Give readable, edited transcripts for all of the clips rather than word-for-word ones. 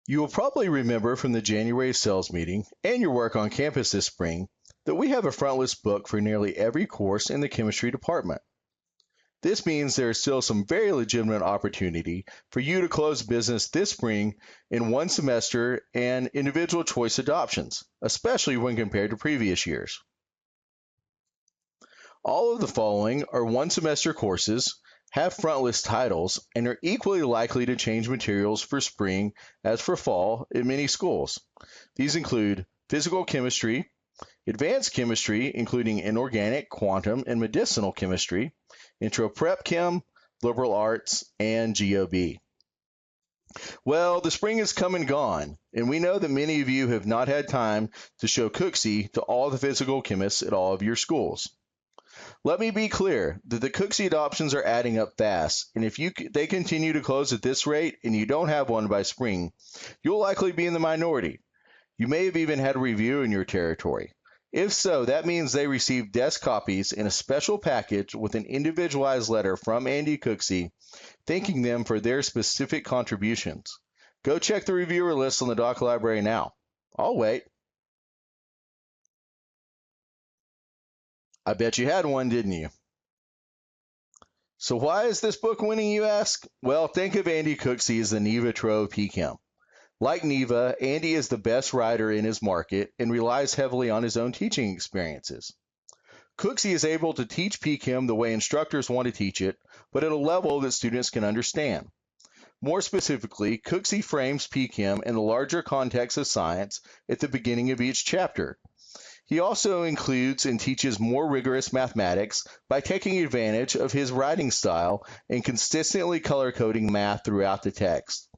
You will probably remember from the January sales meeting and your work on campus this spring that we have a frontlist book for nearly every course in the chemistry department. This means there is still some very legitimate opportunity for you to close business this spring in one semester and individual choice adoptions, especially when compared to previous years. All of the following are one semester courses, have frontlist titles, and are equally likely to change materials for spring as for fall in many schools. These include physical chemistry, advanced chemistry, including inorganic, quantum, and medicinal chemistry, intro prep chem, liberal arts, and GOB. Well, the spring has come and gone, and we know that many of you have not had time to show Cooksey to all the physical chemists at all of your schools. Let me be clear that the Cooksey adoptions are adding up fast, and if they continue to close at this rate and you don't have one by spring, you'll likely be in the minority. You may have even had a review in your territory. If so, that means they received desk copies in a special package with an individualized letter from Andy Cooksey thanking them for their specific contributions. Go check the reviewer list on the doc library now. I'll wait. I bet you had one, didn't you? So why is this book winning, you ask? Well, think of Andy Cooksey as the Neva Tro of PChem. Like Neva, Andy is the best writer in his market and relies heavily on his own teaching experiences. Cooksey is able to teach PChem the way instructors want to teach it, but at a level that students can understand. More specifically, Cooksey frames PChem in the larger context of science at the beginning of each chapter. He also includes and teaches more rigorous mathematics by taking advantage of his writing style and consistently color-coding math throughout the text.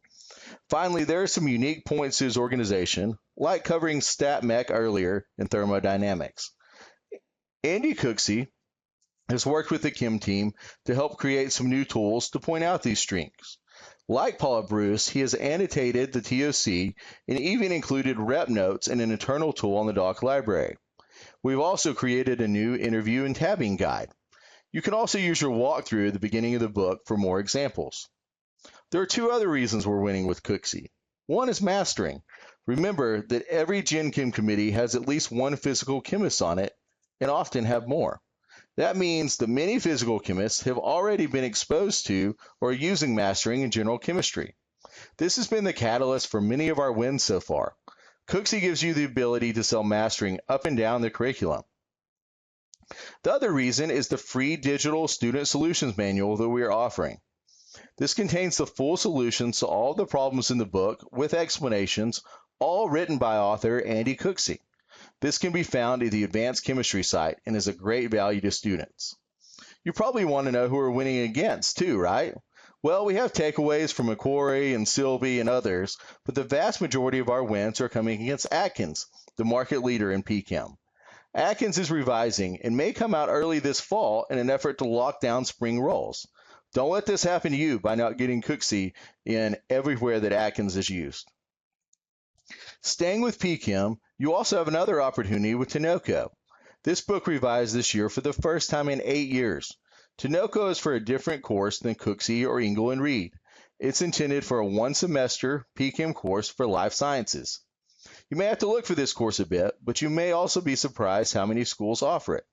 Finally, there are some unique points to his organization, like covering stat mech earlier in thermodynamics. Andy Cooksey has worked with the Chem team to help create some new tools to point out these strengths. Like Paula Bruce, he has annotated the TOC and even included rep notes in an internal tool on the doc library. We've also created a new interview and tabbing guide. You can also use your walkthrough at the beginning of the book for more examples. There are two other reasons we're winning with Cooksey. One is mastering. Remember that every Gen Chem committee has at least one physical chemist on it, and often have more. That means that many physical chemists have already been exposed to or using mastering in general chemistry. This has been the catalyst for many of our wins so far. Cooksey gives you the ability to sell mastering up and down the curriculum. The other reason is the free digital student solutions manual that we are offering. This contains the full solutions to all the problems in the book with explanations, all written by author Andy Cooksey. This can be found at the Advanced Chemistry site and is a great value to students. You probably want to know who we're winning against too, right? Well, we have takeaways from Macquarie and Sylvie and others, but the vast majority of our wins are coming against Atkins, the market leader in PChem. Atkins is revising and may come out early this fall in an effort to lock down spring roles. Don't let this happen to you by not getting Cooksey in everywhere that Atkins is used. Staying with PChem, you also have another opportunity with Tinoco. This book revised this year for the first time in 8 years. Tinoco is for a different course than Cooksey or Engel and Reed. It's intended for a one-semester PChem course for life sciences. You may have to look for this course a bit, but you may also be surprised how many schools offer it.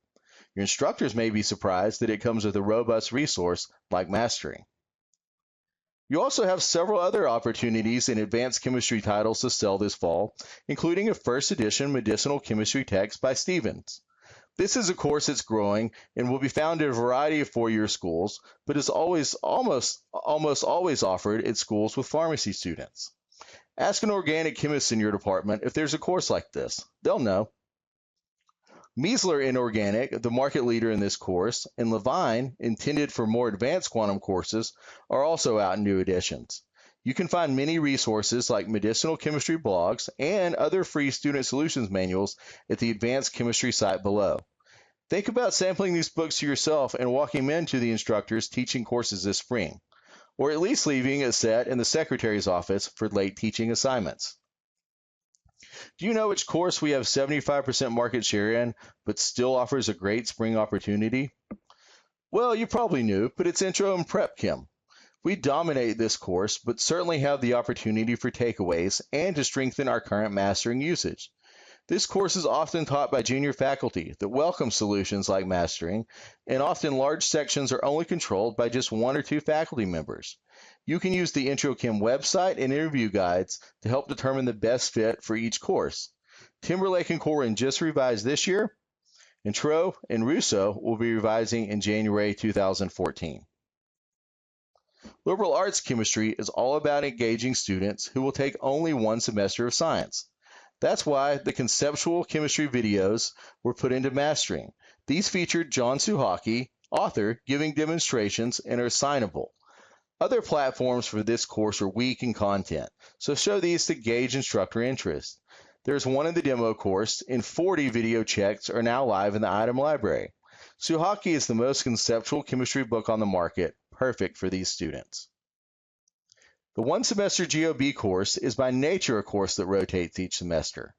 Your instructors may be surprised that it comes with a robust resource like mastering. You also have several other opportunities in advanced chemistry titles to sell this fall, including a first edition medicinal chemistry text by Stevens. This is a course that's growing and will be found at a variety of four-year schools, but is almost always offered at schools with pharmacy students. Ask an organic chemist in your department if there's a course like this. They'll know. Meisler Inorganic, the market leader in this course, and Levine, intended for more advanced quantum courses, are also out in new editions. You can find many resources like medicinal chemistry blogs and other free student solutions manuals at the Advanced Chemistry site below. Think about sampling these books to yourself and walking them into the instructors teaching courses this spring, or at least leaving a set in the secretary's office for late teaching assignments. Do you know which course we have 75% market share in, but still offers a great spring opportunity? Well, you probably knew, but it's Intro and Prep Chem. We dominate this course, but certainly have the opportunity for takeaways and to strengthen our current mastering usage. This course is often taught by junior faculty that welcome solutions like mastering, and often large sections are only controlled by just 1 or 2 faculty members. You can use the Intro Chem website and interview guides to help determine the best fit for each course. Timberlake and Corwin just revised this year, and Tro and Russo will be revising in January 2014. Liberal arts chemistry is all about engaging students who will take only 1 semester of science. That's why the conceptual chemistry videos were put into mastering. These featured John Suhaki, author, giving demonstrations and are assignable. Other platforms for this course are weak in content, so show these to gauge instructor interest. There's one in the demo course, and 40 video checks are now live in the item library. Suhaki is the most conceptual chemistry book on the market, perfect for these students. The 1-semester GOB course is by nature a course that rotates each semester.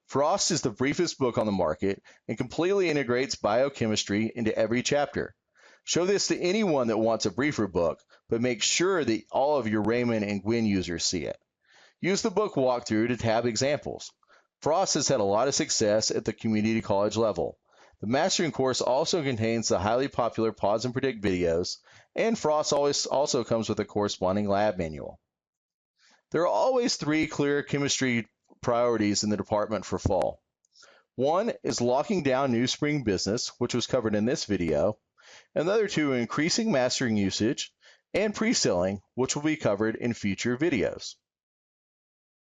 Frost is the briefest book on the market and completely integrates biochemistry into every chapter. Show this to anyone that wants a briefer book, but make sure that all of your Raymond and Gwyn users see it. Use the book walkthrough to tab examples. Frost has had a lot of success at the community college level. The mastering course also contains the highly popular Pause and Predict videos, and Frost also comes with a corresponding lab manual. There are always 3 clear chemistry priorities in the department for fall. 1 is locking down new spring business, which was covered in this video, and the other 2 are increasing mastering usage and pre-selling, which will be covered in future videos.